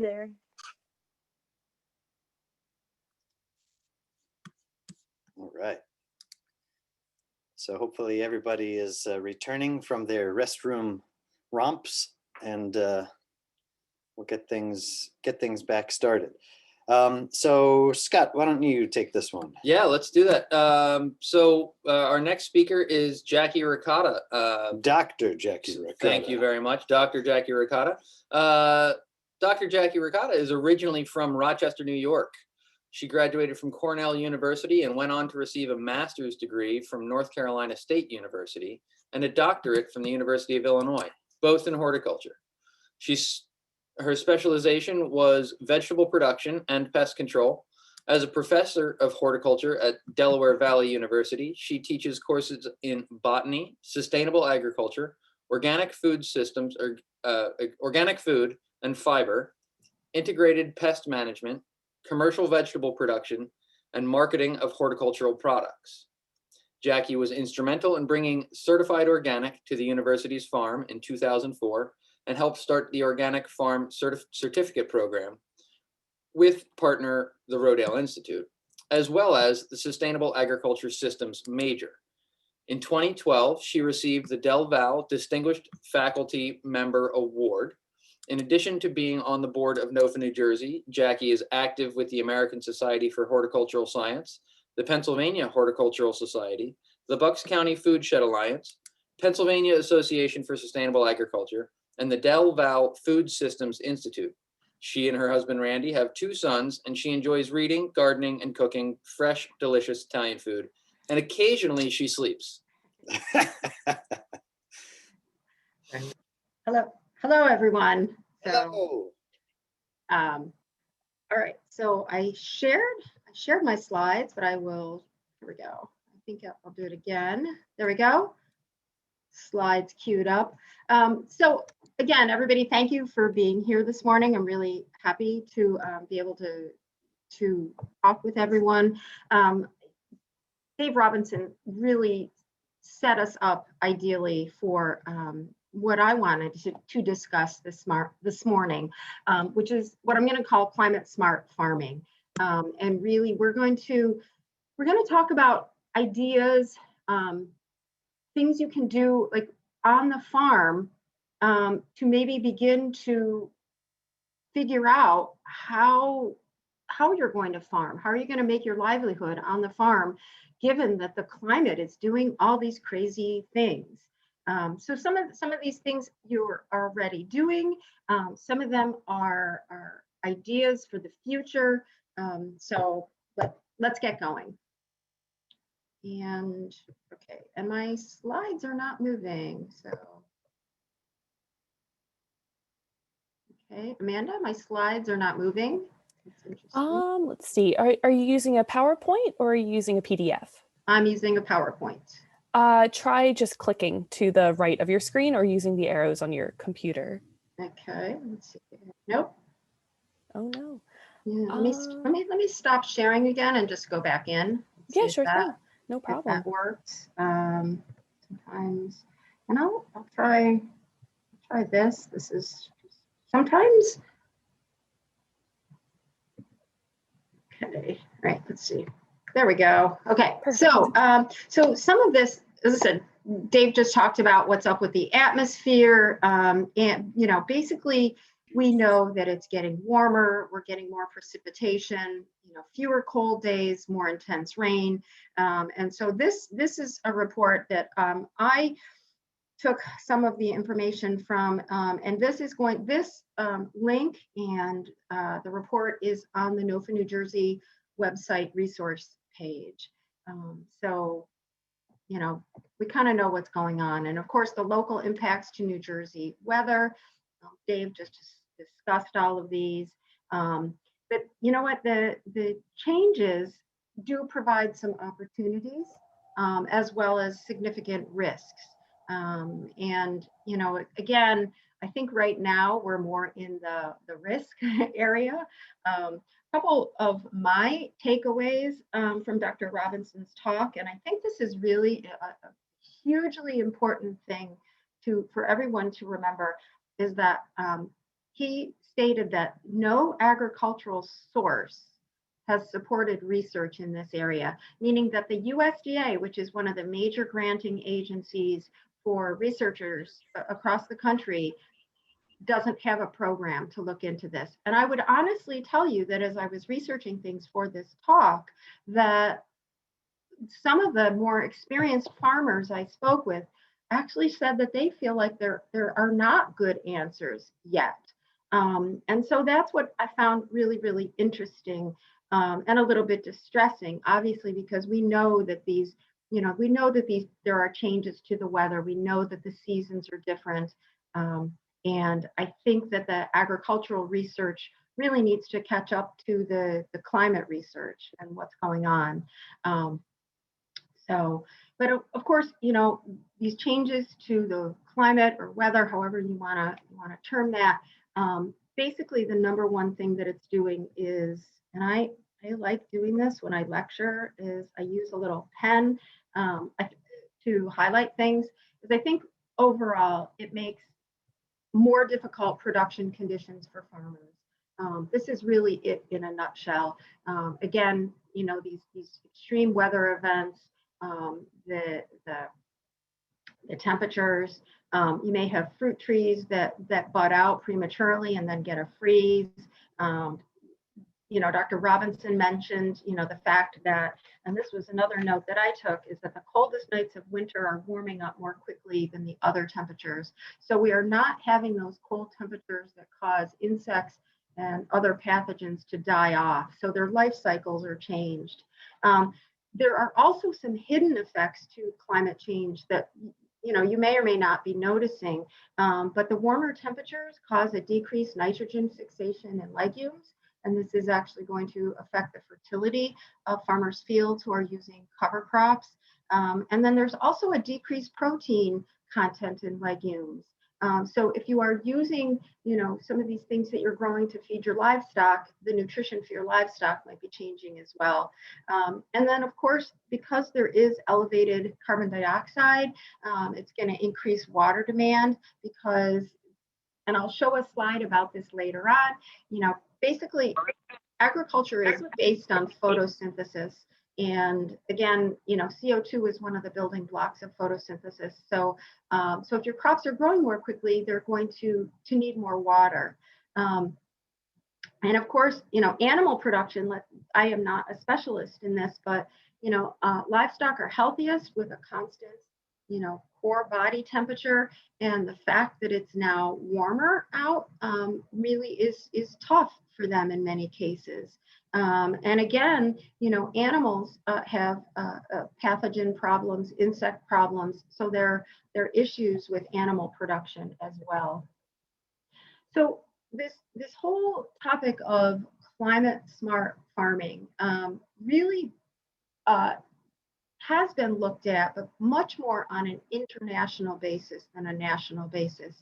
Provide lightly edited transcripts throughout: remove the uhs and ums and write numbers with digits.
there. All right. So hopefully everybody is returning from their restroom romps, and we'll get things back started. So Scott, why don't you take this one? Yeah, let's do that. Our next speaker is Jackie Ricotta. Dr. Jackie Ricotta. Thank you very much, Dr. Jackie Ricotta. Dr. Jackie Ricotta is originally from Rochester, New York. She graduated from Cornell University and went on to receive a master's degree from North Carolina State University and a doctorate from the University of Illinois, both in horticulture. Her specialization was vegetable production and pest control. As a professor of horticulture at Delaware Valley University, she teaches courses in botany, sustainable agriculture, organic food systems, organic food and fiber, integrated pest management, commercial vegetable production, and marketing of horticultural products. Jackie was instrumental in bringing certified organic to the university's farm in 2004 and helped start the Organic Farm Certificate Program with partner the Rodale Institute, as well as the Sustainable Agriculture Systems major. In 2012, she received the Del Val Distinguished Faculty Member Award. In addition to being on the board of NOFA New Jersey, Jackie is active with the American Society for Horticultural Science, the Pennsylvania Horticultural Society, the Bucks County Food Shed Alliance, Pennsylvania Association for Sustainable Agriculture, and the Del Val Food Systems Institute. She and her husband Randy have 2 sons, and she enjoys reading, gardening, and cooking fresh, delicious Italian food. And occasionally she sleeps. Hello, everyone. Hello. All right, so I shared my slides, but here we go. I think I'll do it again. There we go. Slides queued up. So again, everybody, thank you for being here this morning. I'm really happy to be able to talk with everyone. Dave Robinson really set us up ideally for what I wanted to discuss this morning, which is what I'm going to call climate smart farming. And really, we're going to talk about ideas, things you can do like on the farm to maybe begin to figure out how you're going to farm. How are you going to make your livelihood on the farm, given that the climate is doing all these crazy things? So some of these things you're already doing. Some of them are ideas for the future. So let's get going. And okay, and my slides are not moving. So okay, Amanda, my slides are not moving. That's interesting. Let's see. Are you using a PowerPoint or are you using a PDF? I'm using a PowerPoint. Try just clicking to the right of your screen or using the arrows on your computer. Okay, let's see. Nope. Oh no. Yeah, let me stop sharing again and just go back in. Yeah, sure thing. No problem. If that works. Sometimes, and I'll try this. This is sometimes. Okay, right. Let's see. There we go. Okay, so some of this, as I said, Dave just talked about what's up with the atmosphere, and basically we know that it's getting warmer. We're getting more precipitation. Fewer cold days, more intense rain, and so this is a report that I took some of the information from, and this link and the report is on the NOFA New Jersey website resource page. So, we kind of know what's going on. And of course, the local impacts to New Jersey weather. Dave just discussed all of these. But you know what, the changes do provide some opportunities as well as significant risks. And, again, I think right now we're more in the risk area. A couple of my takeaways from Dr. Robinson's talk, and I think this is really a hugely important thing for everyone to remember, is that he stated that no agricultural source has supported research in this area, meaning that the USDA, which is one of the major granting agencies for researchers across the country, doesn't have a program to look into this. And I would honestly tell you that as I was researching things for this talk, that some of the more experienced farmers I spoke with actually said that they feel like there are not good answers yet. And so that's what I found really, really interesting, and a little bit distressing, obviously, because we know that there are changes to the weather. We know that the seasons are different. And I think that the agricultural research really needs to catch up to the climate research and what's going on. But of course, these changes to the climate or weather, however you want to term that, basically the number one thing that it's doing is, and I like doing this when I lecture, is I use a little pen to highlight things, because I think overall it makes more difficult production conditions for farmers. This is really it in a nutshell. Again, these extreme weather events, the temperatures. You may have fruit trees that bud out prematurely and then get a freeze. Dr. Robinson mentioned, the fact that, and this was another note that I took, is that the coldest nights of winter are warming up more quickly than the other temperatures. So we are not having those cold temperatures that cause insects and other pathogens to die off. So their life cycles are changed. There are also some hidden effects to climate change that you may or may not be noticing, but the warmer temperatures cause a decreased nitrogen fixation in legumes. And this is actually going to affect the fertility of farmers' fields who are using cover crops. And then there's also a decreased protein content in legumes. So if you are using, some of these things that you're growing to feed your livestock, the nutrition for your livestock might be changing as well. And then, of course, because there is elevated carbon dioxide, it's going to increase water demand because, and I'll show a slide about this later on, basically agriculture is based on photosynthesis. And again, CO2 is one of the building blocks of photosynthesis. So, so if your crops are growing more quickly, they're going to need more water. And of course, animal production, I am not a specialist in this, but, livestock are healthiest with a constant, core body temperature. And the fact that it's now warmer out really is tough for them in many cases. And again, animals have pathogen problems, insect problems, so there are issues with animal production as well. So this whole topic of climate smart farming really has been looked at, but much more on an international basis than a national basis.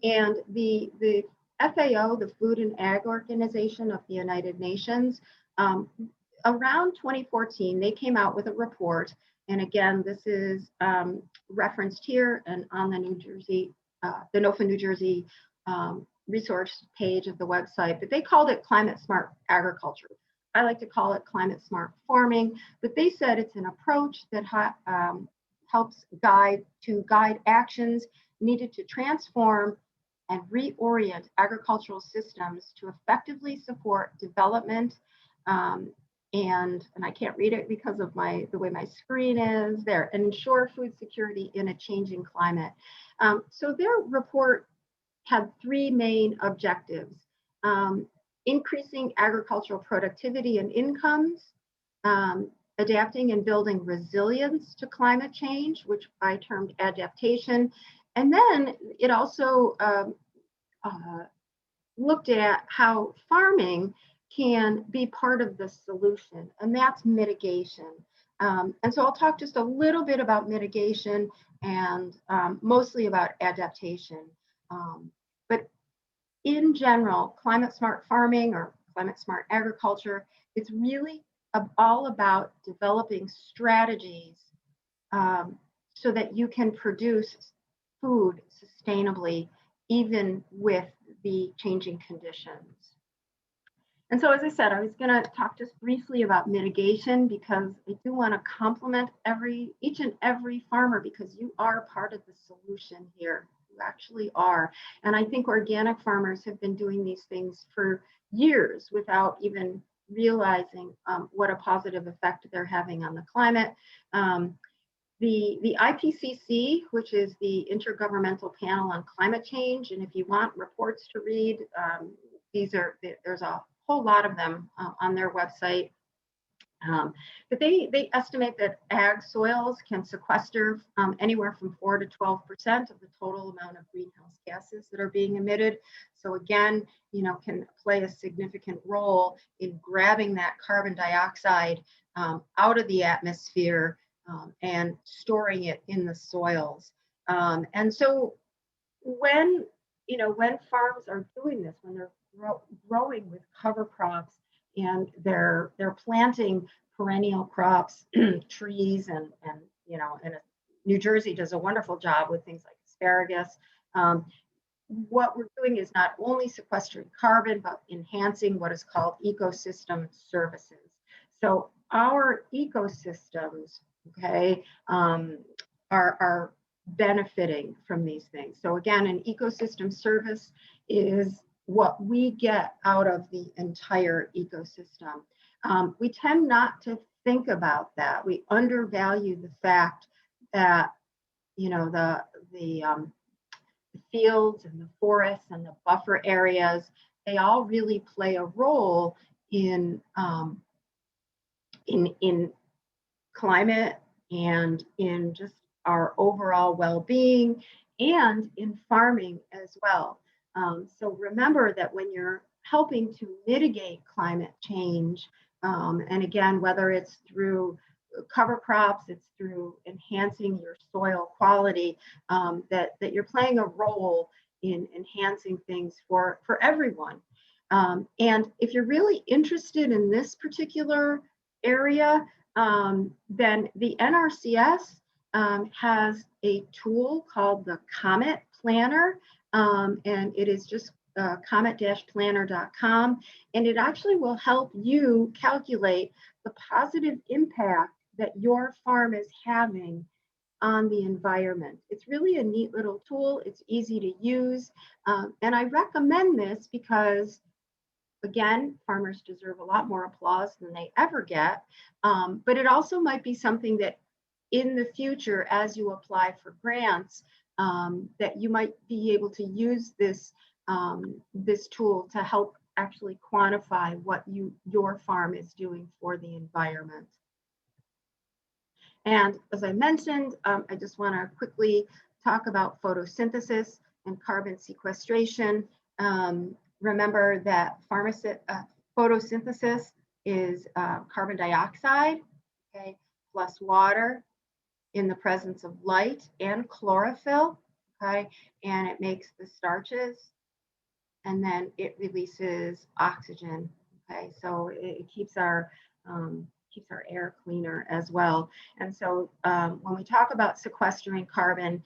And the FAO, the Food and Ag Organization of the United Nations, around 2014, they came out with a report. And again, this is referenced here and on the NOFA New Jersey resource page of the website, but they called it climate smart agriculture. I like to call it climate smart farming, but they said it's an approach that helps guide actions needed to transform and reorient agricultural systems to effectively support development, and I can't read it because of the way my screen is there, and ensure food security in a changing climate. So their report had three main objectives: increasing agricultural productivity and incomes, adapting and building resilience to climate change, which I termed adaptation. And then it also looked at how farming can be part of the solution, and that's mitigation. And so I'll talk just a little bit about mitigation and mostly about adaptation. But in general, climate smart farming or climate smart agriculture, it's really all about developing strategies so that you can produce food sustainably, even with the changing conditions. And so, as I said, I was going to talk just briefly about mitigation, because I do want to compliment each and every farmer, because you are part of the solution here. You actually are. And I think organic farmers have been doing these things for years without even realizing what a positive effect they're having on the climate. The IPCC, which is the Intergovernmental Panel on Climate Change, and if you want reports to read, there's a whole lot of them on their website. But they estimate that ag soils can sequester anywhere from 4 to 12% of the total amount of greenhouse gases that are being emitted. So again, can play a significant role in grabbing that carbon dioxide out of the atmosphere and storing it in the soils. And so when farms are doing this, when they're growing with cover crops, and they're planting perennial crops, trees, and New Jersey does a wonderful job with things like asparagus. What we're doing is not only sequestering carbon, but enhancing what is called ecosystem services. So our ecosystems, okay, are benefiting from these things. So again, an ecosystem service is what we get out of the entire ecosystem. We tend not to think about that. We undervalue the fact that the fields and the forests and the buffer areas, they all really play a role in climate and in just our overall well-being, and in farming as well. So remember that when you're helping to mitigate climate change, and again, whether it's through cover crops, it's through enhancing your soil quality, that you're playing a role in enhancing things for everyone. And if you're really interested in this particular area, then the NRCS has a tool called the Comet Planner, and it is just comet-planner.com, and it actually will help you calculate the positive impact that your farm is having on the environment. It's really a neat little tool. It's easy to use, and I recommend this because, again, farmers deserve a lot more applause than they ever get, but it also might be something that in the future, as you apply for grants, that you might be able to use this tool to help actually quantify what your farm is doing for the environment. And as I mentioned, I just want to quickly talk about photosynthesis and carbon sequestration. Remember that photosynthesis is carbon dioxide, okay, plus water in the presence of light and chlorophyll, okay, and it makes the starches, and then it releases oxygen, okay, so it keeps our air cleaner as well. And so when we talk about sequestering carbon,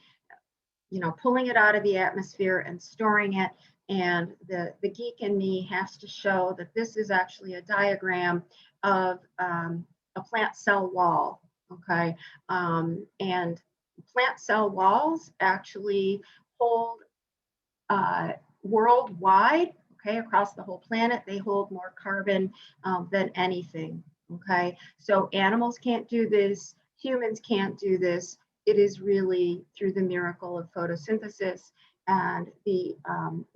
pulling it out of the atmosphere and storing it, and the geek in me has to show that this is actually a diagram of a plant cell wall. Okay, and plant cell walls actually hold worldwide, okay, across the whole planet, they hold more carbon than anything. Okay, so animals can't do this, humans can't do this. It is really through the miracle of photosynthesis and the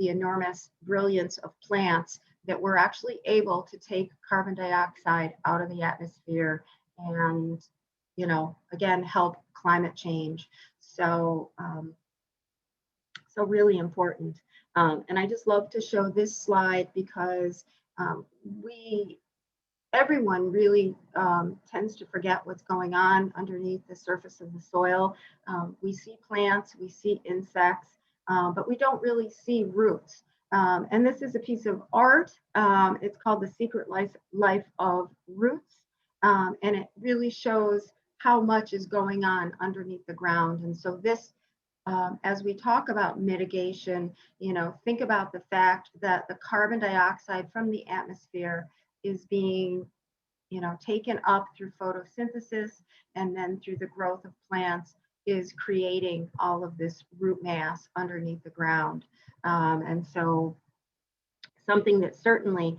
enormous brilliance of plants that we're actually able to take carbon dioxide out of the atmosphere and again, help climate change. So, so really important. And I just love to show this slide because everyone really tends to forget what's going on underneath the surface of the soil. We see plants, we see insects, but we don't really see roots. And this is a piece of art. It's called The Secret Life of Roots. And it really shows how much is going on underneath the ground. And so this as we talk about mitigation, think about the fact that the carbon dioxide from the atmosphere is being taken up through photosynthesis, and then through the growth of plants is creating all of this root mass underneath the ground. And so something that certainly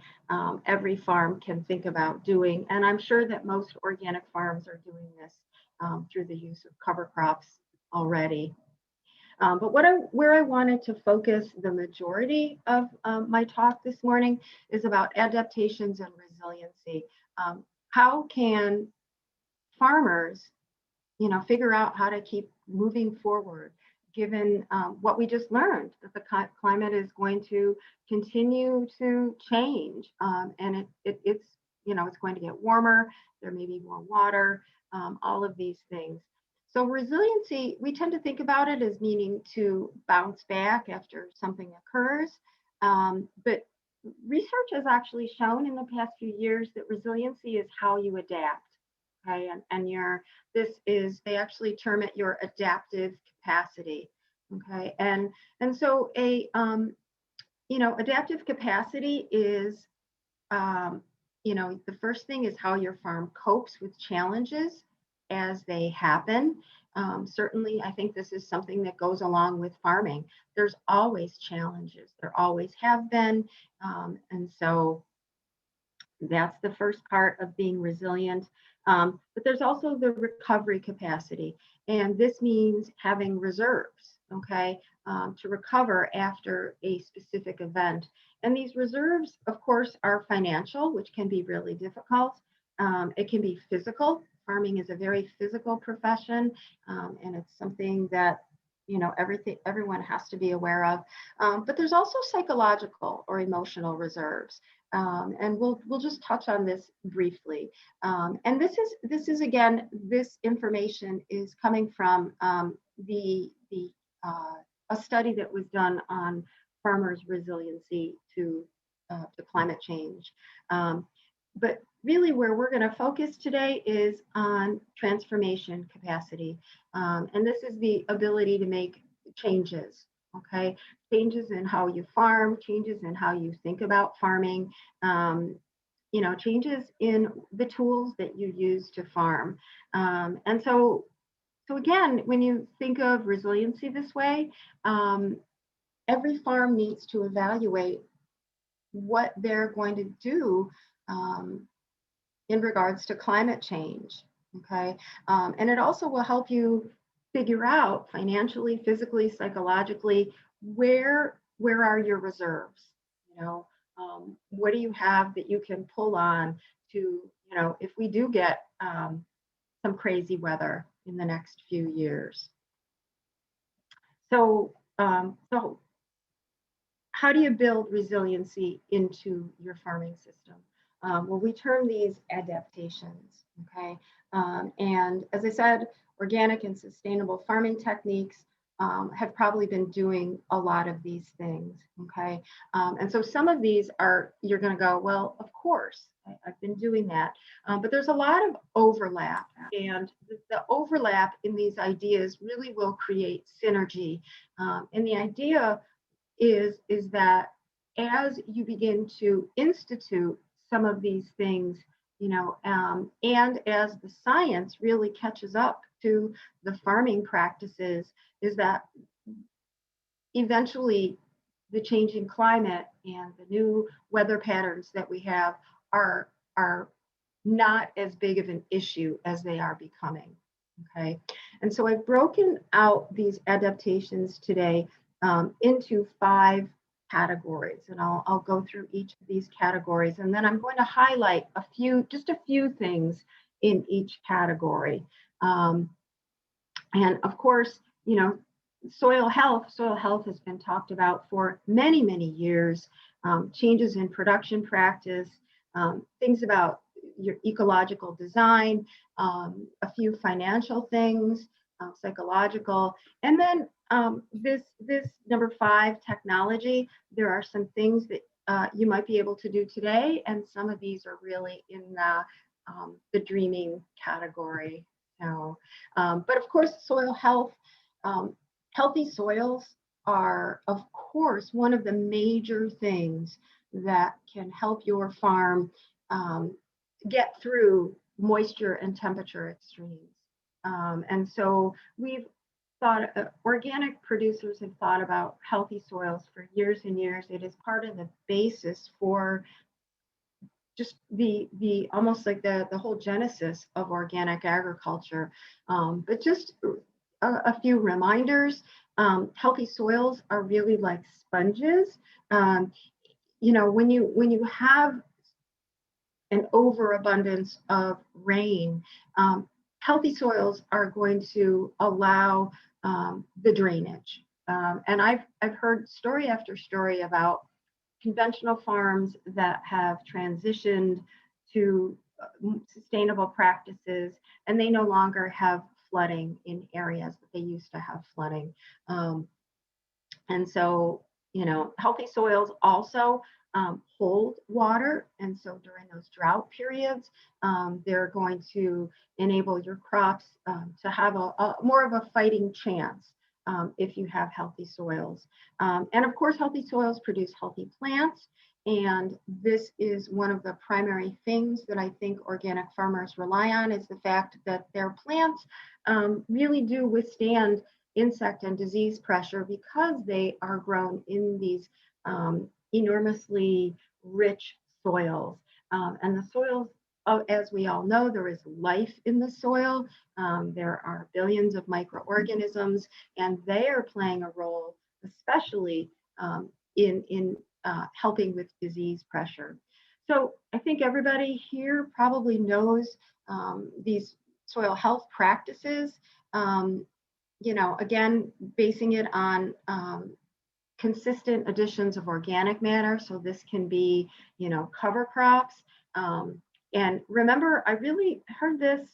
every farm can think about doing. And I'm sure that most organic farms are doing this through the use of cover crops already. But where I wanted to focus the majority of my talk this morning is about adaptations and resiliency. How can farmers, figure out how to keep moving forward, given what we just learned, that the climate is going to continue to change, and it's going to get warmer. There may be more water, all of these things. So resiliency, we tend to think about it as meaning to bounce back after something occurs, but research has actually shown in the past few years that resiliency is how you adapt. Okay, and they actually term it your adaptive capacity. Okay, and so adaptive capacity is, the first thing is how your farm copes with challenges as they happen. Certainly, I think this is something that goes along with farming. There's always challenges. There always have been, and so that's the first part of being resilient. But there's also the recovery capacity, and this means having reserves, okay, to recover after a specific event. And these reserves, of course, are financial, which can be really difficult. It can be physical. Farming is a very physical profession, and it's something that everyone has to be aware of. But there's also psychological or emotional reserves. And we'll just touch on this briefly. And this is again, this information is coming from a study that was done on farmers' resiliency to climate change. But really, where we're going to focus today is on transformation capacity, and this is the ability to make changes. Okay, changes in how you farm, changes in how you think about farming, changes in the tools that you use to farm. And so again, when you think of resiliency this way, every farm needs to evaluate what they're going to do in regards to climate change. Okay, and it also will help you figure out financially, physically, psychologically, where are your reserves? What do you have that you can pull on to, if we do get some crazy weather in the next few years. So how do you build resiliency into your farming system? Well, we term these adaptations, okay? And as I said, organic and sustainable farming techniques have probably been doing a lot of these things, okay? And so some of these you're gonna go, well, of course, I've been doing that. But there's a lot of overlap, and the overlap in these ideas really will create synergy. And the idea is that as you begin to institute some of these things, and as the science really catches up to the farming practices, is that eventually the changing climate and the new weather patterns that we have are not as big of an issue as they are becoming. Okay, and so I've broken out these adaptations today into 5 categories, and I'll go through each of these categories, and then I'm going to highlight just a few things in each category. And of course, soil health has been talked about for many, many years. Changes in production practice, things about your ecological design, a few financial things, psychological, and then this number 5, technology. There are some things that you might be able to do today, and some of these are really in the dreaming category. But of course, soil health Healthy soils are, of course, one of the major things that can help your farm get through moisture and temperature extremes. And so we've thought, organic producers have thought about healthy soils for years and years. It is part of the basis for just the almost like the whole genesis of organic agriculture. But just a few reminders. Healthy soils are really like sponges. You know, when you have an overabundance of rain, healthy soils are going to allow the drainage. And I've heard story after story about conventional farms that have transitioned to sustainable practices, and they no longer have flooding in areas that they used to have flooding. And so, you know, healthy soils also hold water. And so during those drought periods, they're going to enable your crops to have a more of a fighting chance if you have healthy soils. And of course, healthy soils produce healthy plants. And this is one of the primary things that I think organic farmers rely on, is the fact that their plants really do withstand insect and disease pressure because they are grown in these enormously rich soils. And the soils, as we all know, there is life in the soil. There are billions of microorganisms, and they are playing a role, especially in helping with disease pressure. So I think everybody here probably knows these soil health practices. You know, again, basing it on consistent additions of organic matter. So this can be, you know, cover crops. And remember, I really heard this.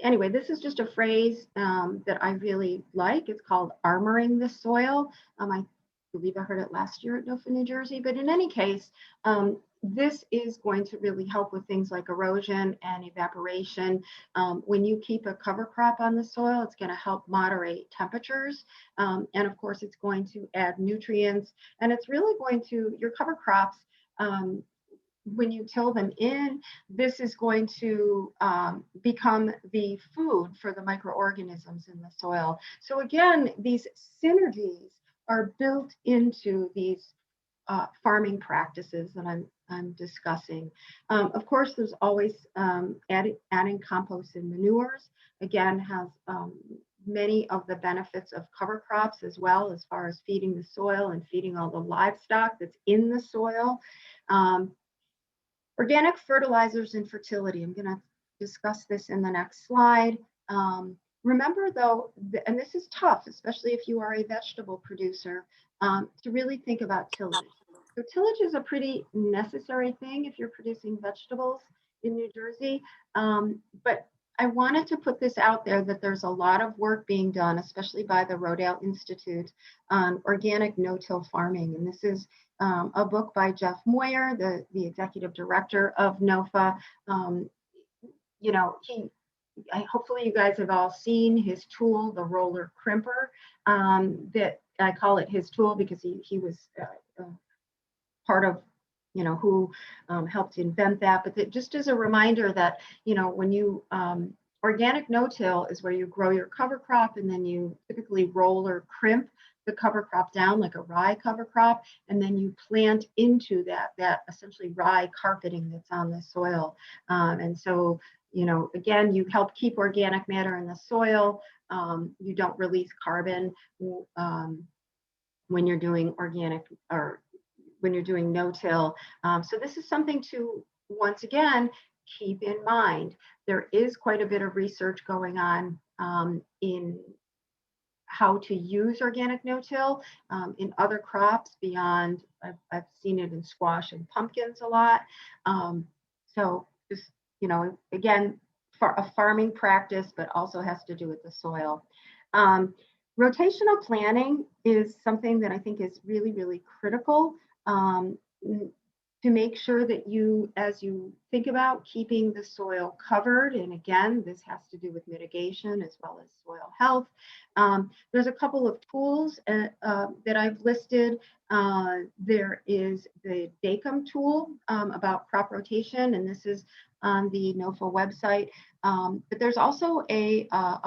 Anyway, this is just a phrase that I really like. It's called armoring the soil. I believe I heard it last year at NOFA, New Jersey. But in any case, this is going to really help with things like erosion and evaporation. When you keep a cover crop on the soil, it's going to help moderate temperatures. And of course, it's going to add nutrients. And it's really going to, your cover crops, when you till them in, this is going to become the food for the microorganisms in the soil. So again, these synergies are built into these farming practices that I'm discussing. Of course, there's always adding compost and manures. Again, has many of the benefits of cover crops as well, as far as feeding the soil and feeding all the livestock that's in the soil. Organic fertilizers and fertility. I'm going to discuss this in the next slide. Remember though, and this is tough, especially if you are a vegetable producer, to really think about tillage. So tillage is a pretty necessary thing if you're producing vegetables in New Jersey. But I wanted to put this out there that there's a lot of work being done, especially by the Rodale Institute, on organic no-till farming. And this is a book by Jeff Moyer, the executive director of NOFA. You know, hopefully you guys have all seen his tool, the roller crimper. That I call it his tool because he was part of, you know, who helped invent that. But that just as a reminder that, you know, when you organic no-till is where you grow your cover crop and then you typically roll or crimp the cover crop down like a rye cover crop, and then you plant into that essentially rye carpeting that's on the soil. And so, you know, again, you help keep organic matter in the soil. You don't release carbon when you're doing organic or when you're doing no-till. So this is something to, once again, keep in mind. There is quite a bit of research going on in how to use organic no-till in other crops beyond, I've seen it in squash and pumpkins a lot. So just, you know, again, for a farming practice, but also has to do with the soil. Rotational planting is something that I think is really, really critical to to make sure that you, as you think about keeping the soil covered, and again, this has to do with mitigation as well as soil health, there's a couple of tools that I've listed. There is the DACM tool about crop rotation, and this is on the NOFA website. But there's also a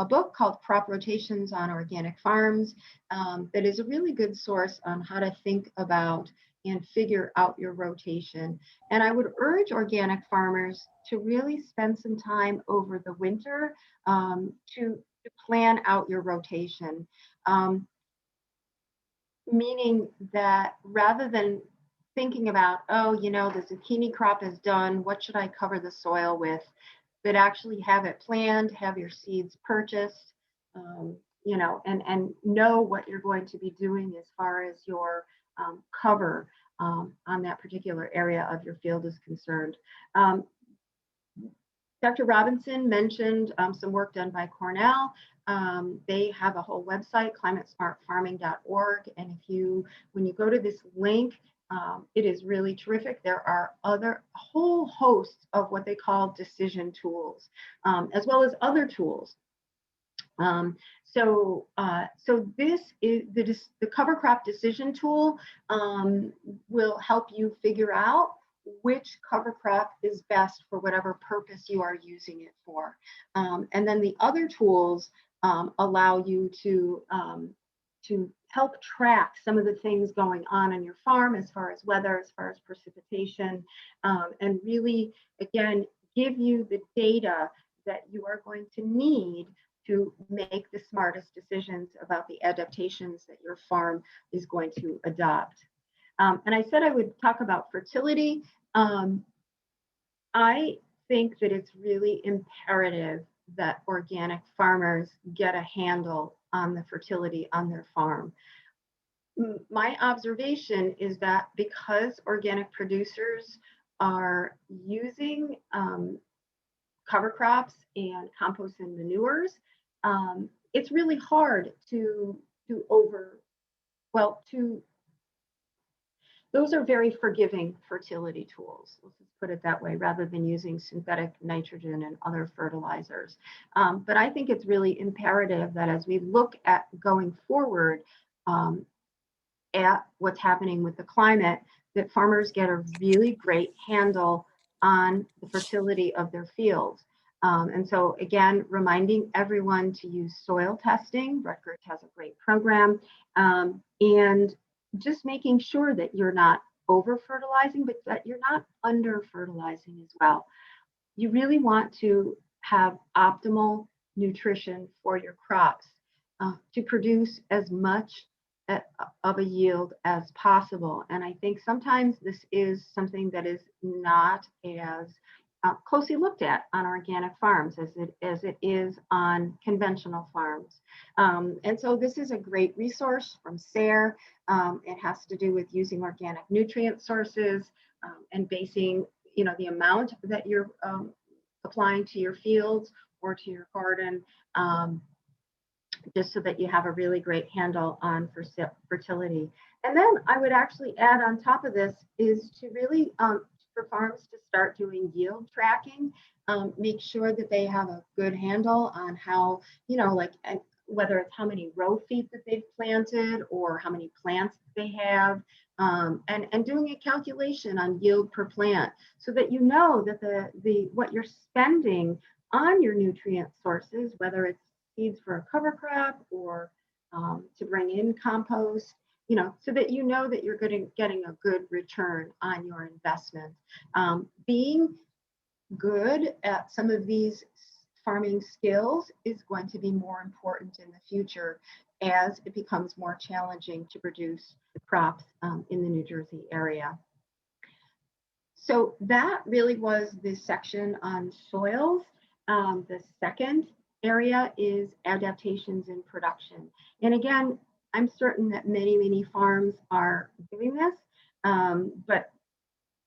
book called Crop Rotations on Organic Farms that is a really good source on how to think about and figure out your rotation. And I would urge organic farmers to really spend some time over the winter to plan out your rotation. Meaning that rather than thinking about, oh, you know, the zucchini crop is done, what should I cover the soil with? But actually have it planned, have your seeds purchased, you know, and know what you're going to be doing as far as your cover on that particular area of your field is concerned. Dr. Robinson mentioned some work done by Cornell. They have a whole website, climatesmartfarming.org. And when you go to this link, it is really terrific. There are a whole host of what they call decision tools, as well as other tools. So this is the cover crop decision tool will help you figure out which cover crop is best for whatever purpose you are using it for. And then the other tools allow you to help track some of the things going on your farm as far as weather, as far as precipitation, and really, again, give you the data that you are going to need to make the smartest decisions about the adaptations that your farm is going to adopt. And I said I would talk about fertility. I think that it's really imperative that organic farmers get a handle on the fertility on their farm. My observation is that because organic producers are using cover crops and compost and manures, it's really hard those are very forgiving fertility tools, let's just put it that way, rather than using synthetic nitrogen and other fertilizers. But I think it's really imperative that as we look at going forward at what's happening with the climate, that farmers get a really great handle on the fertility of their fields. And so again, reminding everyone to use soil testing. Rutgers has a great program, and just making sure that you're not over fertilizing, but that you're not under fertilizing as well. You really want to have optimal nutrition for your crops to produce as much of a yield as possible. And I think sometimes this is something that is not as closely looked at on organic farms as it is on conventional farms. And so this is a great resource from SARE. It has to do with using organic nutrient sources and basing, you know, the amount that you're applying to your fields or to your garden, just so that you have a really great handle on fertility. And then I would actually add on top of this is to really for farms to start doing yield tracking, make sure that they have a good handle on how, you know, like whether it's how many row feet that they've planted or how many plants they have, and doing a calculation on yield per plant so that you know that what you're spending on your nutrient sources, whether it's seeds for a cover crop or to bring in compost, you know, so that you know that you're getting a good return on your investment. Being good at some of these farming skills is going to be more important in the future as it becomes more challenging to produce crops in the New Jersey area. So that really was the section on soils. The second area is adaptations in production. And again, I'm certain that many farms are doing this, but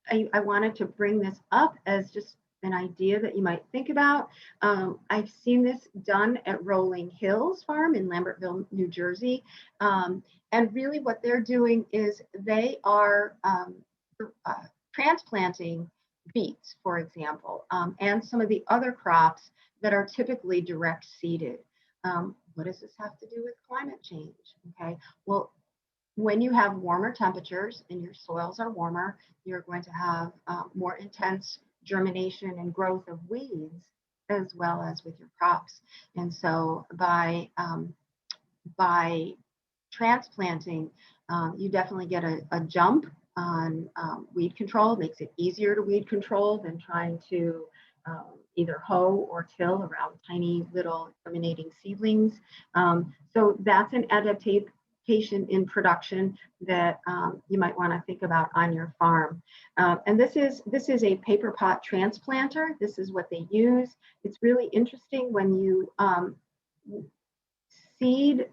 I wanted to bring this up as just an idea that you might think about. I've seen this done at Rolling Hills Farm in Lambertville, New Jersey. And really what they're doing is they are transplanting beets, for example, and some of the other crops that are typically direct seeded. What does this have to do with climate change? Okay, well, when you have warmer temperatures and your soils are warmer, you're going to have more intense germination and growth of weeds, as well as with your crops. And so by transplanting, you definitely get a jump on weed control. It makes it easier to weed control than trying to either hoe or till around tiny little germinating seedlings. So that's an adaptation in production that you might want to think about on your farm. And this is a paper pot transplanter. This is what they use. It's really interesting when you seed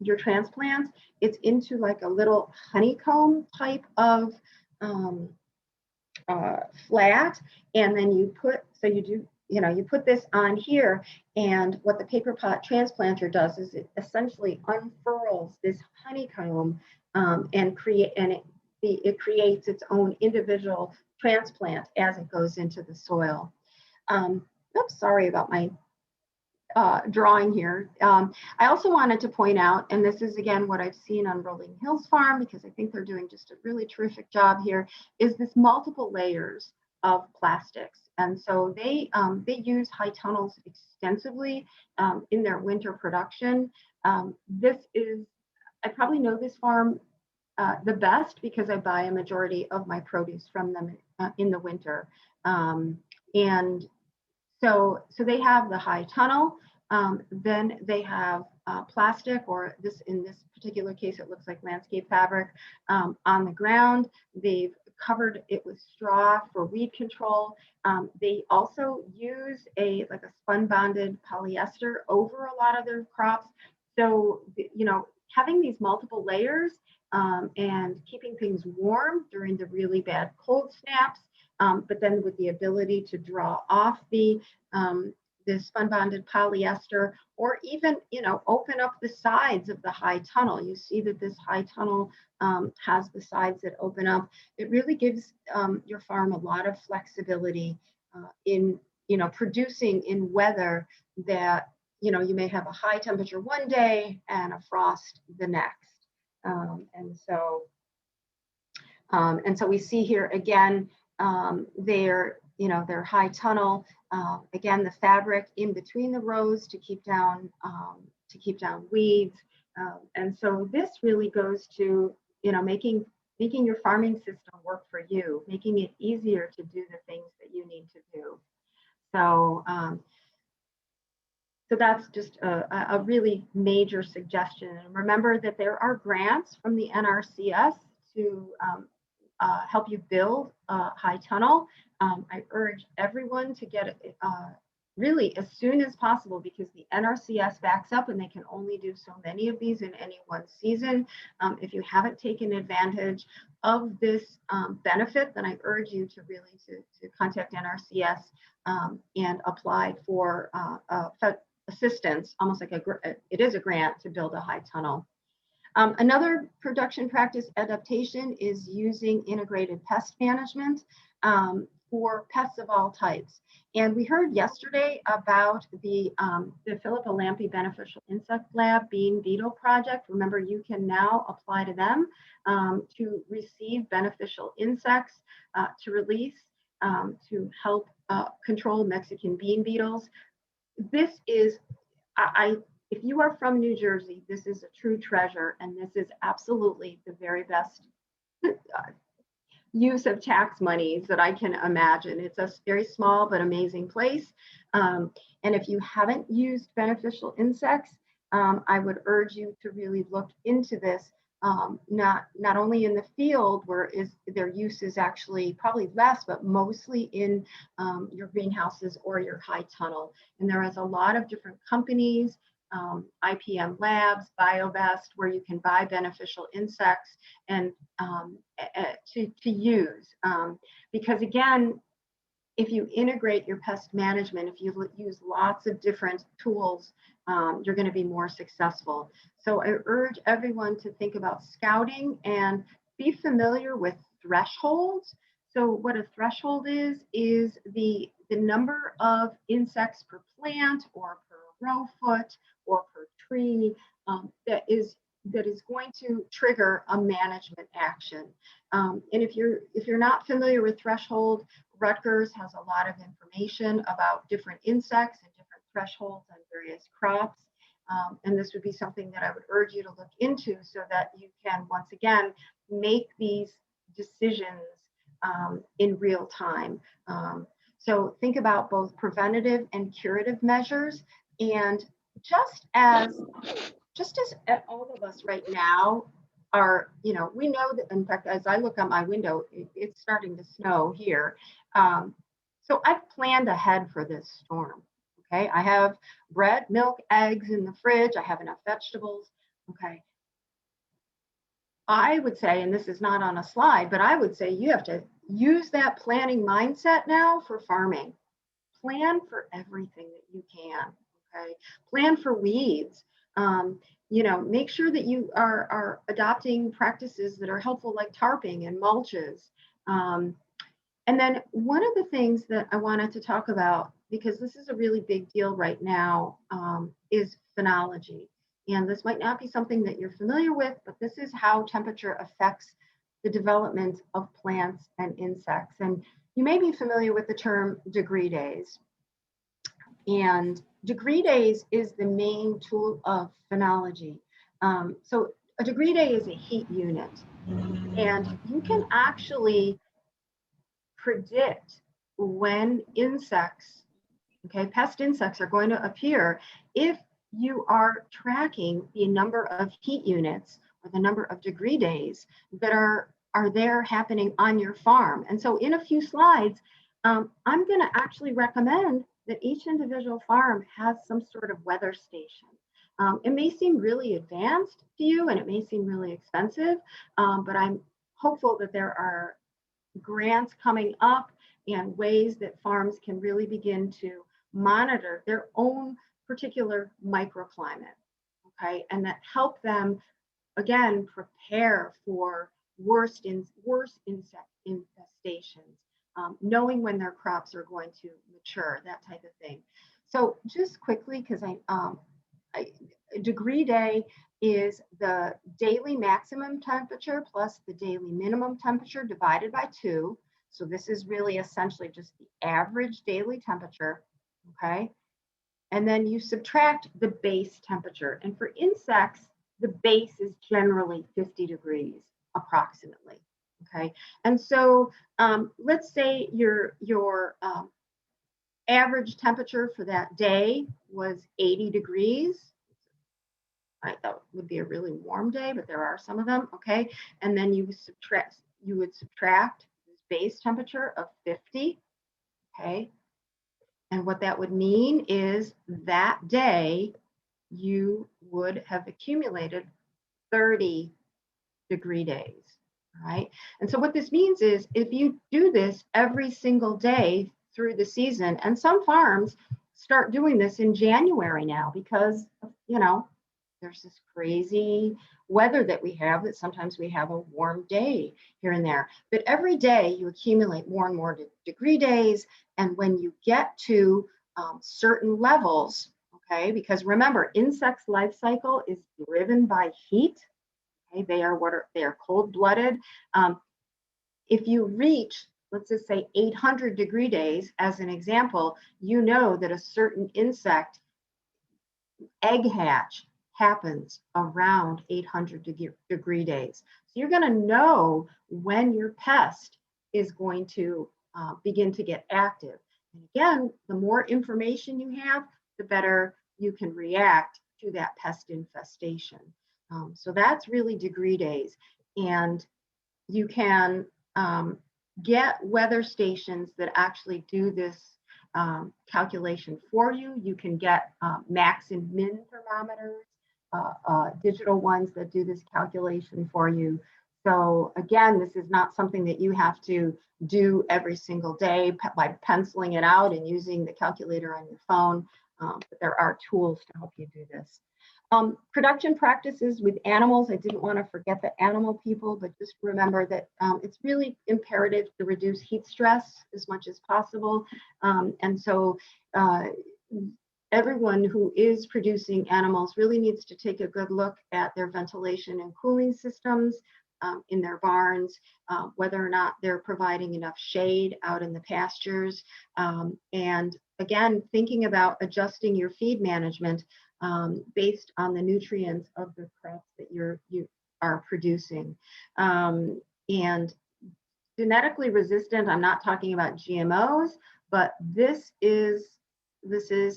your transplants. It's into like a little honeycomb type of flat, and then you put, so you do, you put this on here, and what the paper pot transplanter does is it essentially unfurls this honeycomb and it creates its own individual transplant as it goes into the soil. Oops, sorry about my drawing here. I also wanted to point out, and this is again what I've seen on Rolling Hills Farm, because I think they're doing just a really terrific job here, is this multiple layers of plastics. And so they use high tunnels extensively in their winter production. I probably know this farm the best because I buy a majority of my produce from them in the winter. And so they have the high tunnel, then they have plastic, or in this particular case, it looks like landscape fabric on the ground. They've covered it with straw for weed control. They also use like a spun bonded polyester over a lot of their crops. So, having these multiple layers and keeping things warm during the really bad cold snaps, but then with the ability to draw off the spun bonded polyester, or even open up the sides of the high tunnel. You see that this high tunnel has the sides that open up. It really gives your farm a lot of flexibility in producing in weather that you may have a high temperature one day and a frost the next. And so we see here again their high tunnel, again the fabric in between the rows to keep down weeds, and so this really goes to making your farming system work for you, making it easier to do the things that you need to do. So so that's just a really major suggestion. And remember that there are grants from the NRCS to help you build a high tunnel. I urge everyone to get it really as soon as possible, because the NRCS backs up and they can only do so many of these in any one season. If you haven't taken advantage of this benefit, then I urge you to really to contact NRCS and apply for assistance, almost like it is a grant to build a high tunnel. Another production practice adaptation is using integrated pest management for pests of all types. And we heard yesterday about the Philippa Lampe Beneficial Insect Lab Bean Beetle Project. Remember, you can now apply to them to receive beneficial insects to release to help control Mexican bean beetles. This is, if you are from New Jersey, this is a true treasure, and this is absolutely the very best use of tax monies that I can imagine. It's a very small but amazing place. And if you haven't used beneficial insects, I would urge you to really look into this, not only in the field where their use is actually probably less, but mostly in your greenhouses or your high tunnel. And there is a lot of different companies, IPM Labs, BioVest, where you can buy beneficial insects and to use. Because again, if you integrate your pest management, if you use lots of different tools, you're going to be more successful. So I urge everyone to think about scouting and be familiar with thresholds. So what a threshold is the number of insects per plant or per row foot or per tree that is going to trigger a management action. And if you're not familiar with threshold, Rutgers has a lot of information about different insects and different thresholds on various crops. And this would be something that I would urge you to look into so that you can, once again, make these decisions in real time. So think about both preventative and curative measures. And just as all of us right now are, we know that, in fact, as I look out my window, it's starting to snow here. So I've planned ahead for this storm. Okay, I have bread, milk, eggs in the fridge. I have enough vegetables. Okay. I would say, and this is not on a slide, but I would say you have to use that planning mindset now for farming. Plan for everything that you can. Okay. Plan for weeds. Make sure that you are adopting practices that are helpful, like tarping and mulches. And then one of the things that I wanted to talk about, because this is a really big deal right now, is phenology. And this might not be something that you're familiar with, but this is how temperature affects the development of plants and insects. And you may be familiar with the term degree days. And degree days is the main tool of phenology. So a degree day is a heat unit. And you can actually predict when insects, pest insects are going to appear if you are tracking the number of heat units or the number of degree days that are there happening on your farm. And so in a few slides, I'm going to actually recommend that each individual farm has some sort of weather station. It may seem really advanced to you and it may seem really expensive, but I'm hopeful that there are grants coming up and ways that farms can really begin to monitor their own particular microclimate, and that help them, again, prepare for worse insect infestations, knowing when their crops are going to mature, that type of thing. So just quickly, because degree day is the daily maximum temperature plus the daily minimum temperature divided by 2. So this is really essentially just the average daily temperature, okay? And then you subtract the base temperature. And for insects, the base is generally 50 degrees approximately, okay? And so let's say your average temperature for that day was 80 degrees. I thought would be a really warm day, but there are some of them, okay? And then you would subtract this base temperature of 50, okay? And what that would mean is that day you would have accumulated 30 degree days, all right? And so what this means is if you do this every single day through the season, and some farms start doing this in January now because, there's this crazy weather that we have that sometimes we have a warm day here and there. But every day you accumulate more and more degree days. And when you get to certain levels, okay, because remember, insects' life cycle is driven by heat. Okay, they are cold-blooded. If you reach, let's just say 800 degree days, as an example, you know that a certain insect egg hatch happens around 800 degree days. So you're going to know when your pest is going to begin to get active. And again, the more information you have, the better you can react to that pest infestation. So that's really degree days. And you can get weather stations that actually do this calculation for you. You can get max and min thermometers, digital ones that do this calculation for you. So again, this is not something that you have to do every single day by penciling it out and using the calculator on your phone. but there are tools to help you do this. Production practices with animals. I didn't want to forget the animal people, but just remember that it's really imperative to reduce heat stress as much as possible. And so everyone who is producing animals really needs to take a good look at their ventilation and cooling systems in their barns, whether or not they're providing enough shade out in the pastures. And again, thinking about adjusting your feed management based on the nutrients of the crops that you are producing. And genetically resistant, I'm not talking about GMOs, but this is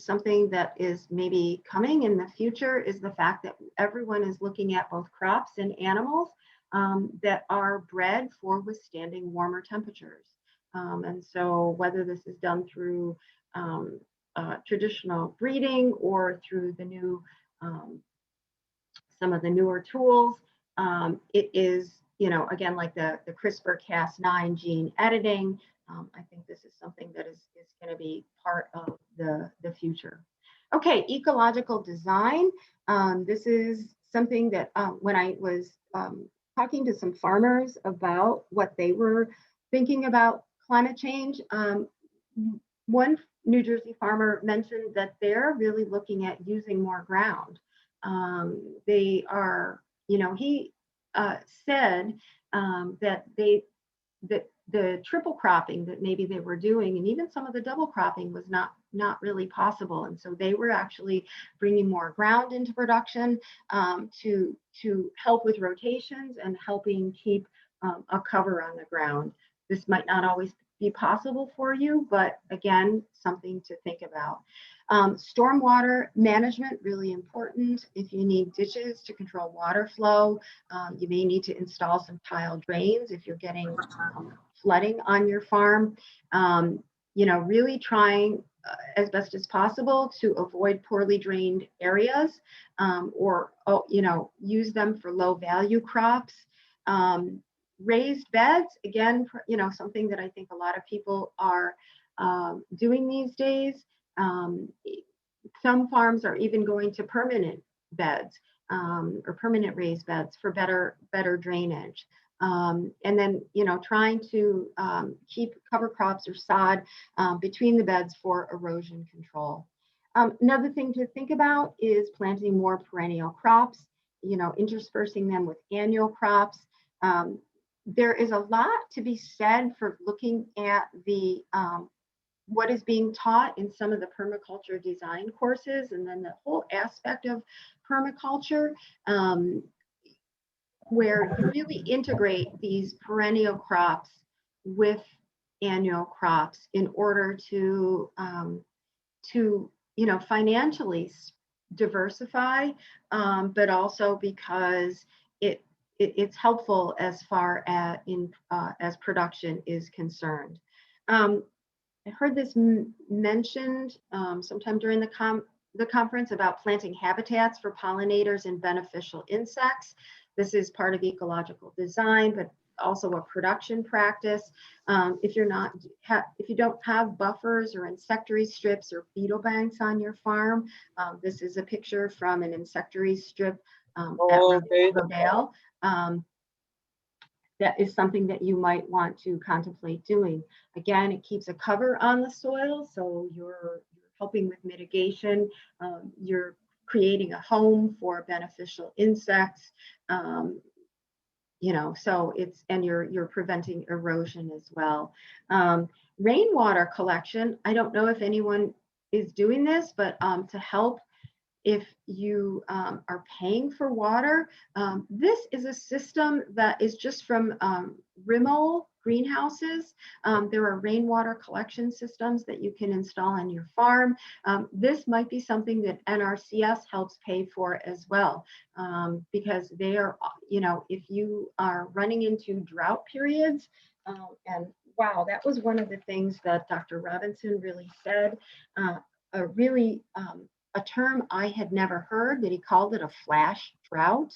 something that is maybe coming in the future, is the fact that everyone is looking at both crops and animals that are bred for withstanding warmer temperatures. And so whether this is done through traditional breeding or through the new, some of the newer tools, it is, again, like the CRISPR-Cas9 gene editing. I think this is something that is going to be part of the future. Okay, ecological design. This is something that when I was talking to some farmers about what they were thinking about climate change, one New Jersey farmer mentioned that they're really looking at using more ground. They are, he said that the triple cropping that maybe they were doing, and even some of the double cropping, was not really possible. And so they were actually bringing more ground into production to help with rotations and helping keep a cover on the ground. This might not always be possible for you, but again, something to think about. Stormwater management, really important. If you need ditches to control water flow, you may need to install some tile drains if you're getting flooding on your farm. Really trying as best as possible to avoid poorly drained areas, or use them for low value crops. Raised beds, again, something that I think a lot of people are doing these days. Some farms are even going to permanent beds or permanent raised beds for better drainage. And then, trying to keep cover crops or sod between the beds for erosion control. Another thing to think about is planting more perennial crops, interspersing them with annual crops. There is a lot to be said for looking at the what is being taught in some of the permaculture design courses, and then the whole aspect of permaculture, where you really integrate these perennial crops with annual crops in order to financially diversify, but also because it's helpful as far as production is concerned. I heard this mentioned sometime during the conference about planting habitats for pollinators and beneficial insects. This is part of ecological design, but also a production practice. If you don't have buffers or insectary strips or beetle banks on your farm, this is a picture from an insectary strip at Rodale. That is something that you might want to contemplate doing. Again, it keeps a cover on the soil, so you're helping with mitigation. You're creating a home for beneficial insects. So you're preventing erosion as well. Rainwater collection. I don't know if anyone is doing this, but to help if you are paying for water, this is a system that is just from Rimmel greenhouses. There are rainwater collection systems that you can install on your farm. This might be something that NRCS helps pay for as well, because they are, if you are running into drought periods, and wow, that was one of the things that Dr. Robinson really said, a term I had never heard, that he called it a flash drought.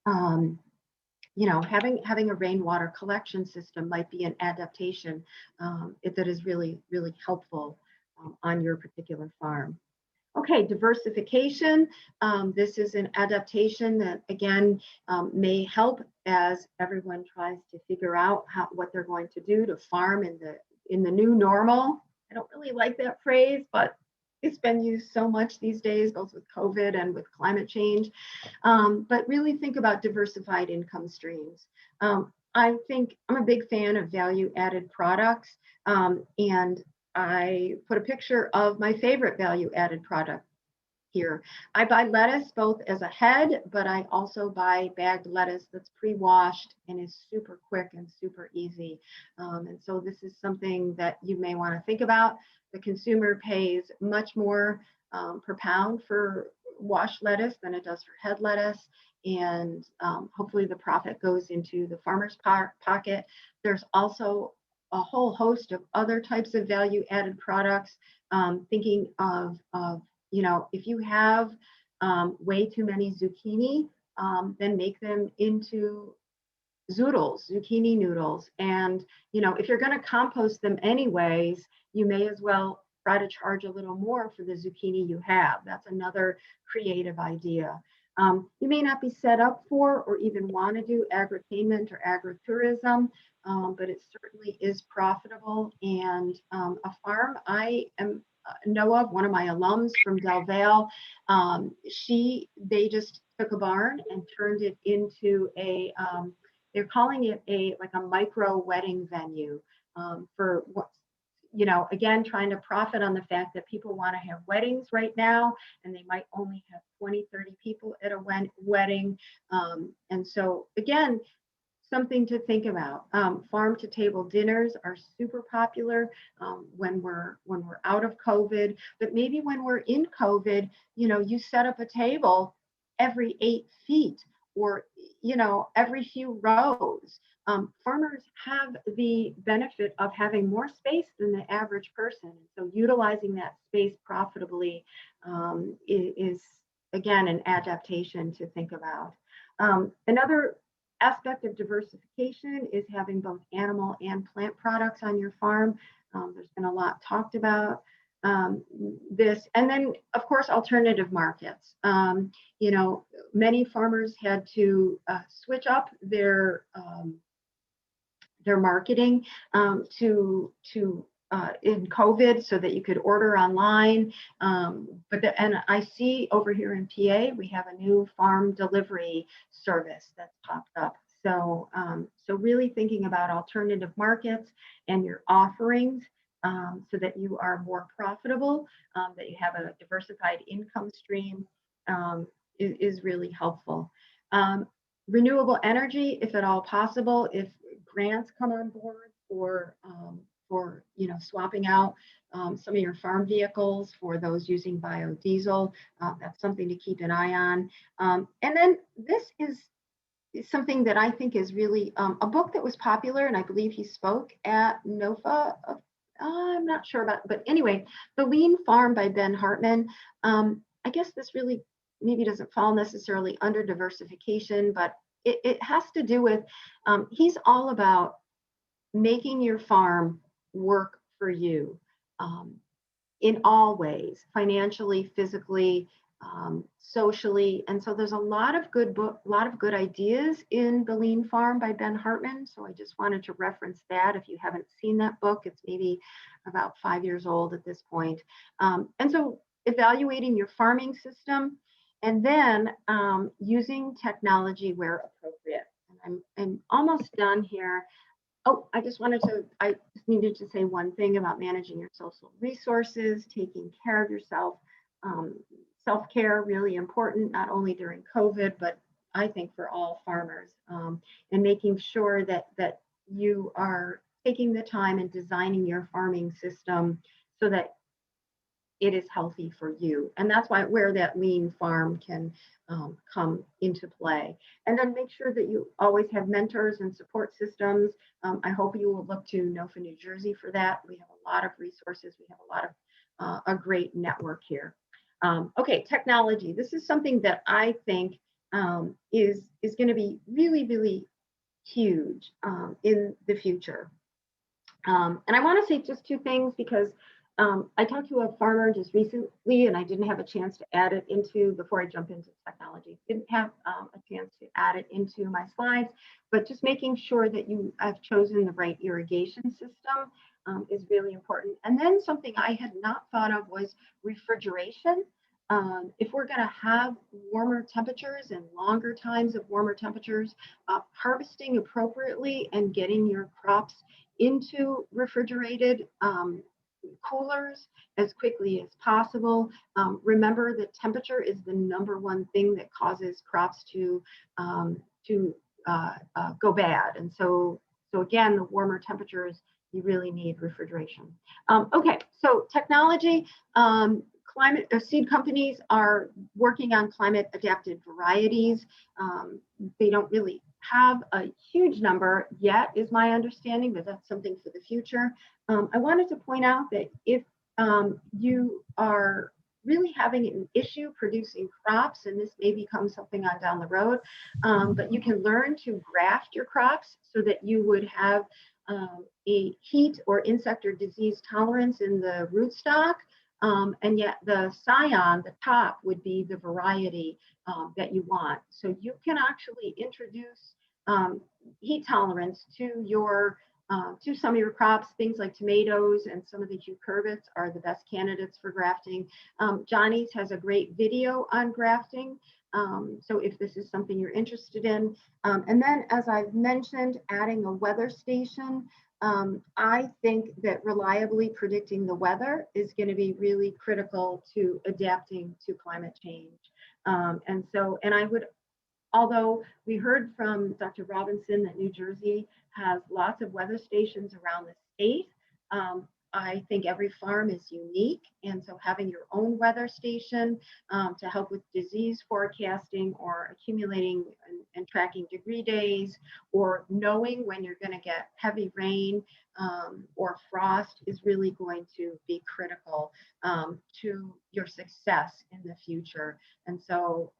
Having a rainwater collection system might be an adaptation that is really, really helpful on your particular farm. Okay, diversification. This is an adaptation that, again, may help as everyone tries to figure out what they're going to do to farm in the new normal. I don't really like that phrase, but it's been used so much these days, both with COVID and with climate change. But really think about diversified income streams. I think I'm a big fan of value-added products, and I put a picture of my favorite value-added product here. I buy lettuce both as a head, but I also buy bagged lettuce that's pre-washed and is super quick and super easy. And so this is something that you may want to think about. The consumer pays much more per pound for washed lettuce than it does for head lettuce. And hopefully the profit goes into the farmer's pocket. There's also a whole host of other types of value-added products, thinking of if you have way too many zucchini, then make them into zoodles, zucchini noodles. And, if you're going to compost them anyways, you may as well try to charge a little more for the zucchini you have. That's another creative idea. You may not be set up for or even want to do agritainment or agritourism, but it certainly is profitable. And a farm I know of, one of my alums from Del Valle, they just took a barn and turned it into they're calling it a micro wedding venue for what, again, trying to profit on the fact that people want to have weddings right now, and they might only have 20, 30 people at a wedding. And so, again, something to think about. Farm to table dinners are super popular when we're out of COVID, but maybe when we're in COVID, you set up a table every 8 feet or every few rows. Farmers have the benefit of having more space than the average person. So utilizing that space profitably is again an adaptation to think about. Another aspect of diversification is having both animal and plant products on your farm. There's been a lot talked about this. And then, of course, alternative markets. Many farmers had to switch up their marketing in COVID so that you could order online. And I see over here in PA, we have a new farm delivery service that's popped up. So really thinking about alternative markets and your offerings so that you are more profitable, that you have a diversified income stream is really helpful. Renewable energy, if at all possible, if grants come on board for swapping out some of your farm vehicles for those using biodiesel, that's something to keep an eye on. And then this is something that I think is really a book that was popular, and I believe he spoke at NOFA. I'm not sure about, but anyway, The Lean Farm by Ben Hartman. I guess this really maybe doesn't fall necessarily under diversification, but it has to do with, he's all about making your farm work for you in all ways, financially, physically, socially. And so there's a lot of good ideas in The Lean Farm by Ben Hartman. So I just wanted to reference that. If you haven't seen that book, it's maybe about 5 years old at this point. And so evaluating your farming system and then using technology where appropriate. And I'm almost done here. Oh, I just needed to say one thing about managing your social resources, taking care of yourself. Self-care, really important, not only during COVID, but I think for all farmers, and making sure that you are taking the time and designing your farming system so that it is healthy for you. And that's where that lean farm can come into play. And then make sure that you always have mentors and support systems. I hope you will look to NOFA New Jersey for that. We have a lot of resources. We have a lot of a great network here. Okay, technology. This is something that I think is going to be really, really huge in the future. And I want to say just two things because I talked to a farmer just recently, and I didn't have a chance to add it into, before I jump into technology, didn't have a chance to add it into my slides, but just making sure that you have chosen the right irrigation system is really important. And then something I had not thought of was refrigeration. If we're going to have warmer temperatures and longer times of warmer temperatures, harvesting appropriately and getting your crops into refrigerated coolers as quickly as possible. Remember that temperature is the #1 thing that causes crops to go bad. And so again, the warmer temperatures, you really need refrigeration. Okay, so technology, climate seed companies are working on climate adapted varieties. They don't really have a huge number yet, is my understanding, but that's something for the future. I wanted to point out that if you are really having an issue producing crops, and this may become something on down the road, but you can learn to graft your crops so that you would have a heat or insect or disease tolerance in the rootstock, and yet the scion, the top, would be the variety that you want. So you can actually introduce heat tolerance to your to some of your crops. Things like tomatoes and some of the cucurbits are the best candidates for grafting. Johnny's has a great video on grafting. So if this is something you're interested in. And then, as I've mentioned, adding a weather station. I think that reliably predicting the weather is going to be really critical to adapting to climate change. And I would, although we heard from Dr. Robinson that New Jersey has lots of weather stations around the state, I think every farm is unique. And so having your own weather station to help with disease forecasting or accumulating and tracking degree days, or knowing when you're going to get heavy rain or frost is really going to be critical to your success in the future. And so,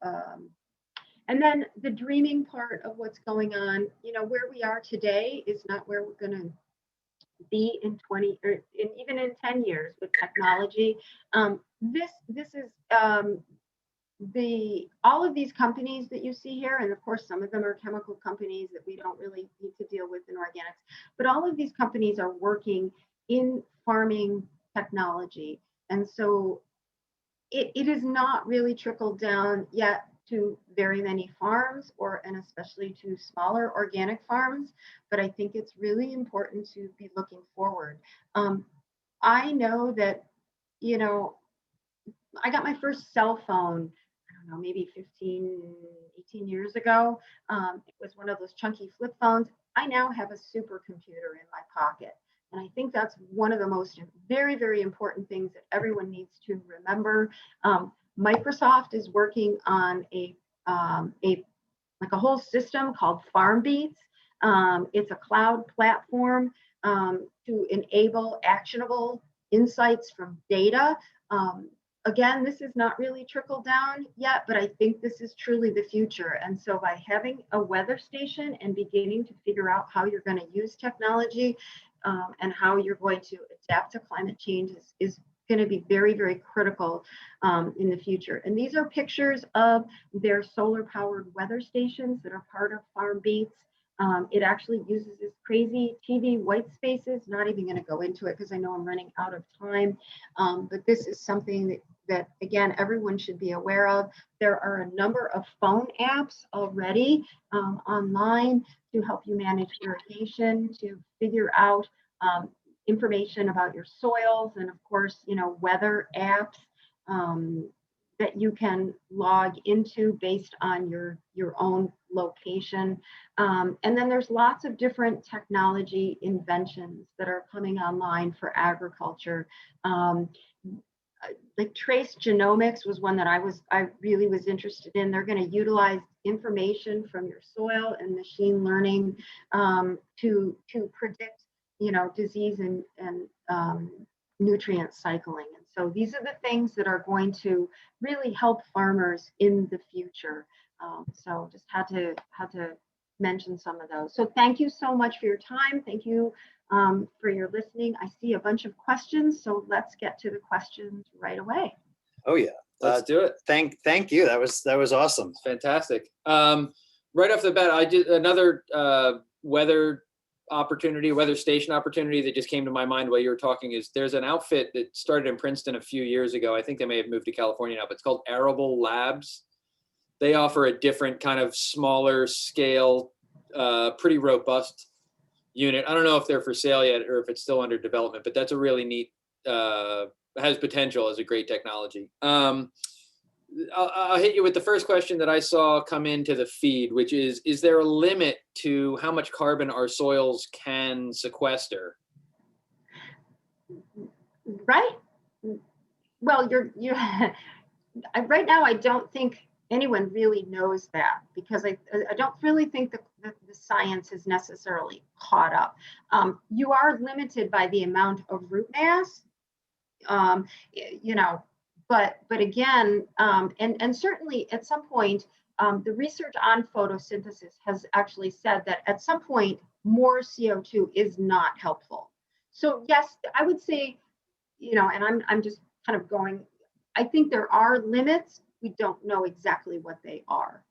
and then the dreaming part of what's going on, you know, where we are today is not where we're going to be in 20 or even in 10 years with technology. This is all of these companies that you see here, and of course some of them are chemical companies that we don't really need to deal with in organics, but all of these companies are working in farming technology. And so it is not really trickled down yet to very many farms, and especially to smaller organic farms, but I think it's really important to be looking forward. I know that, you know, I got my first cell phone, I don't know, maybe 15, 18 years ago. It was one of those chunky flip phones. I now have a supercomputer in my pocket. And I think that's one of the most very, very important things that everyone needs to remember. Microsoft is working on a whole system called FARMTECH. It's a cloud platform to enable actionable insights from data. Again, this is not really trickled down yet, but I think this is truly the future. And so by having a weather station and beginning to figure out how you're going to use technology and how you're going to adapt to climate change is going to be very, very critical in the future. And these are pictures of their solar powered weather stations that are part of FARMTECH. It actually uses this crazy TV white spaces. Not even going to go into it because I know I'm running out of time. But this is something that again, everyone should be aware of. There are a number of phone apps already online to help you manage irrigation, to figure out information about your soils, and of course, you know, weather apps that you can log into based on your own location. And then there's lots of different technology inventions that are coming online for agriculture. Like trace genomics was one that I really was interested in. They're going to utilize information from your soil and machine learning to predict, you know, disease and nutrient cycling. And so these are the things that are going to really help farmers in the future. So just had to mention some of those. So thank you so much for your time. Thank you for your listening. I see a bunch of questions, so let's get to the questions right away. Oh yeah, Let's do it. Thank you. That was awesome. Fantastic. Right off the bat, I did another weather station opportunity that just came to my mind while you were talking. Is there's an outfit that started in Princeton a few years ago. I think they may have moved to California now, but it's called Arable Labs. They offer a different kind of smaller scale, pretty robust unit. I don't know if they're for sale yet or if it's still under development, but that's a really neat, has potential as a great technology. I'll hit you with the first question that I saw come into the feed, which is there a limit to how much carbon our soils can sequester? Right. Well, right now, I don't think anyone really knows that, because I don't really think that the science is necessarily caught up. You are limited by the amount of root mass, but again, and certainly at some point, the research on photosynthesis has actually said that at some point, more CO2 is not helpful. So yes, I would say, and I'm just kind of going, I think there are limits. We don't know exactly what they are.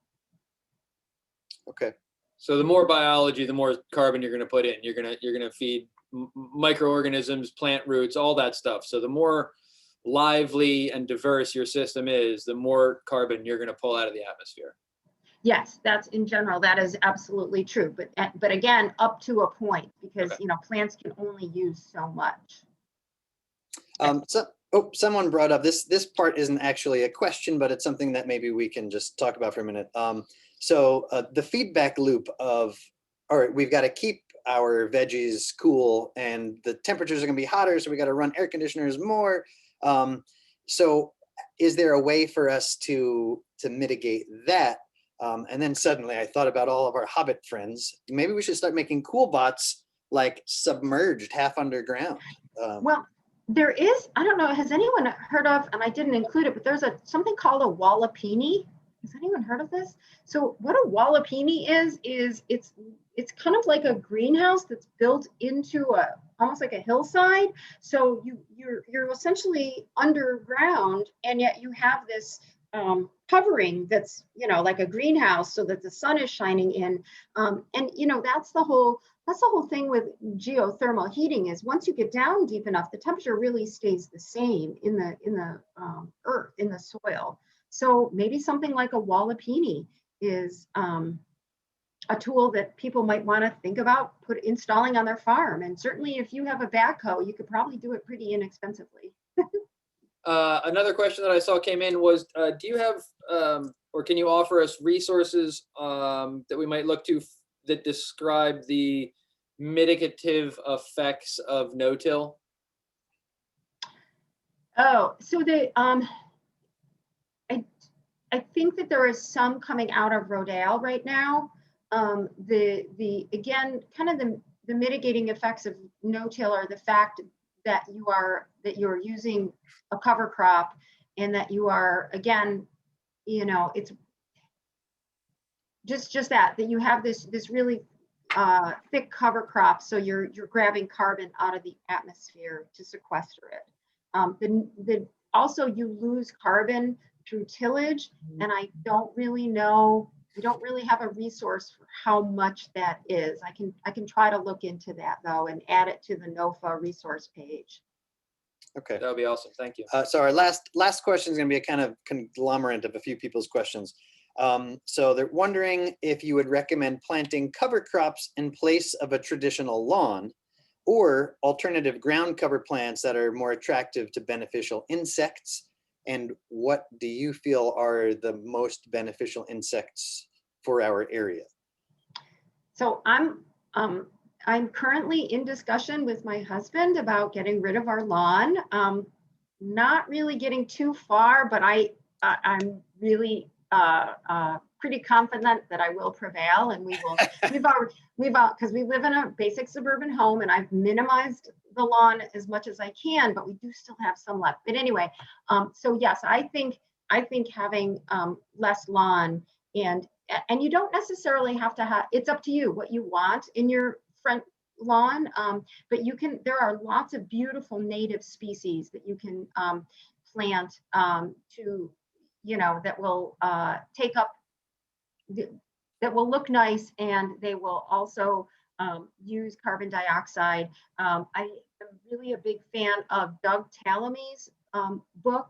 Okay. So the more biology, the more carbon you're going to put in. You're going to feed microorganisms, plant roots, all that stuff. So the more lively and diverse your system is, the more carbon you're going to pull out of the atmosphere. Yes, that's in general, that is absolutely true. But again, up to a point, because Okay. Plants can only use so much. Someone brought up this part isn't actually a question, but it's something that maybe we can just talk about for a minute. So the feedback loop of, all right, we've got to keep our veggies cool and the temperatures are going to be hotter, so we got to run air conditioners more. So is there a way for us to mitigate that? And then suddenly I thought about all of our Hobbit friends. Maybe we should start making cool bots like submerged, half underground. Well, there is, I don't know, has anyone heard of, and I didn't include it, but there's something called a wallapini. Has anyone heard of this? So what a wallapini is it's kind of like a greenhouse that's built into almost like a hillside. So you're essentially underground, and yet you have this covering that's like a greenhouse, so that the sun is shining in. And that's the whole thing with geothermal heating, is once you get down deep enough, the temperature really stays the same in the earth, in the soil. So maybe something like a wallapini is a tool that people might want to think about installing on their farm. And certainly if you have a backhoe, you could probably do it pretty inexpensively. Another question that I saw came in was, do you have, or can you offer us resources that we might look to that describe the mitigative effects of no-till? Oh, so I think that there is some coming out of Rodale right now. Again, kind of the mitigating effects of no-till are the fact that you're using a cover crop, and that you are, again, it's just that you have this really thick cover crop, so you're grabbing carbon out of the atmosphere to sequester it. Also you lose carbon through tillage, and I don't really know. We don't really have a resource for how much that is. I can try to look into that though and add it to the NOFA resource page. Okay. That would be awesome. Thank you. So our last question is going to be a kind of conglomerate of a few people's questions. So they're wondering if you would recommend planting cover crops in place of a traditional lawn, or alternative ground cover plants that are more attractive to beneficial insects. And what do you feel are the most beneficial insects for our area? So I'm currently in discussion with my husband about getting rid of our lawn. Not really getting too far, but I'm really pretty confident that I will prevail, and because we live in a basic suburban home, and I've minimized the lawn as much as I can, but we do still have some left. But anyway, so yes, I think having less lawn and and you don't necessarily have to have, it's up to you what you want in your front lawn, but there are lots of beautiful native species that you can plant to, that will take up, that will look nice, and they will also use carbon dioxide. I am really a big fan of Doug Tallamy's book,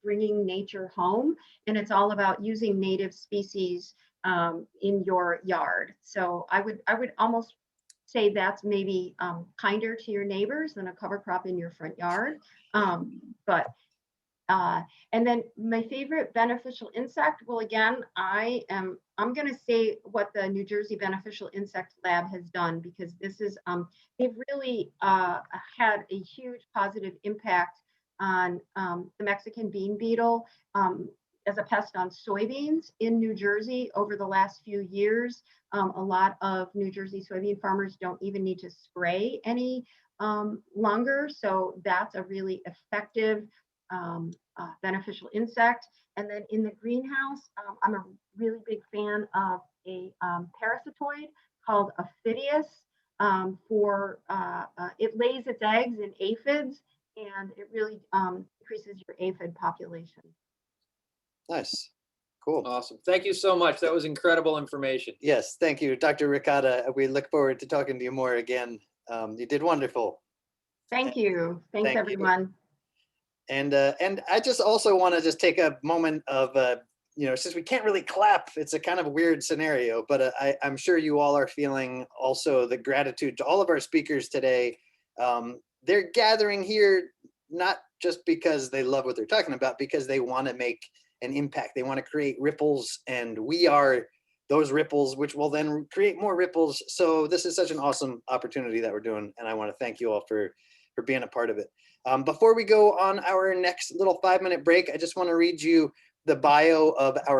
Bringing Nature Home, and it's all about using native species in your yard. So I would almost say that's maybe kinder to your neighbors than a cover crop in your front yard. And then my favorite beneficial insect, well, again, I'm going to say what the New Jersey Beneficial Insect Lab has done, because this is, they've really had a huge positive impact on the Mexican bean beetle as a pest on soybeans in New Jersey over the last few years. A lot of New Jersey soybean farmers don't even need to spray any longer. So that's a really effective beneficial insect. And then in the greenhouse, I'm a really big fan of a parasitoid called Ophidius. It lays its eggs in aphids, and it really increases your aphid population. Nice. Cool. Awesome. Thank you so much. That was incredible information. Yes, thank you, Dr. Ricotta. We look forward to talking to you more again. You did wonderful. Thank you. Thanks, Thank you. everyone. And I just also want to just take a moment of, since we can't really clap, it's a kind of weird scenario, but I'm sure you all are feeling also the gratitude to all of our speakers today. They're gathering here, not just because they love what they're talking about, because they want to make an impact. They want to create ripples, and we are those ripples, which will then create more ripples. So this is such an awesome opportunity that we're doing, and I want to thank you all for being a part of it. Before we go on our next little 5-minute break, I just want to read you the bio of our